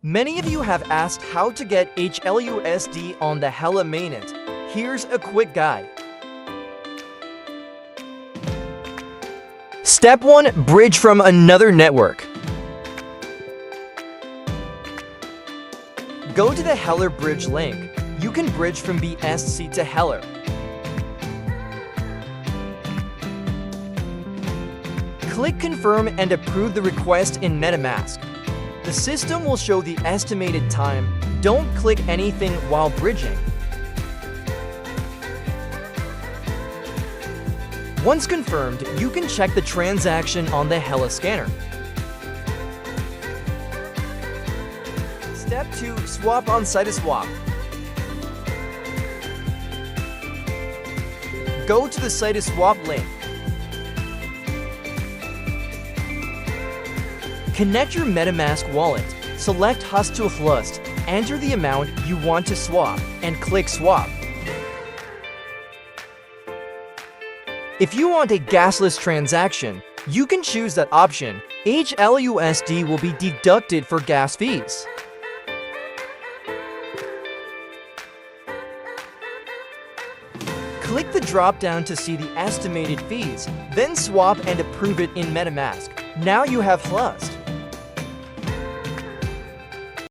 Many of you have asked how to get HLUSD on the HeLa Mainnet. Here's a quick guide. Step 1. Bridge from another network. Go to the HeLa bridge link. You can bridge from BSC to HeLa. Click Confirm and approve the request in MetaMask. The system will show the estimated time. Don't click anything while bridging. Once confirmed, you can check the transaction on the HeLa scanner. Step 2. Swap on Cytoswap. Go to the Cytoswap link. Connect your MetaMask wallet, select HLUSD, enter the amount you want to swap, and click Swap. If you want a gasless transaction, you can choose that option. HLUSD will be deducted for gas fees. Click the drop-down to see the estimated fees, then swap and approve it in MetaMask. Now you have HLUSD.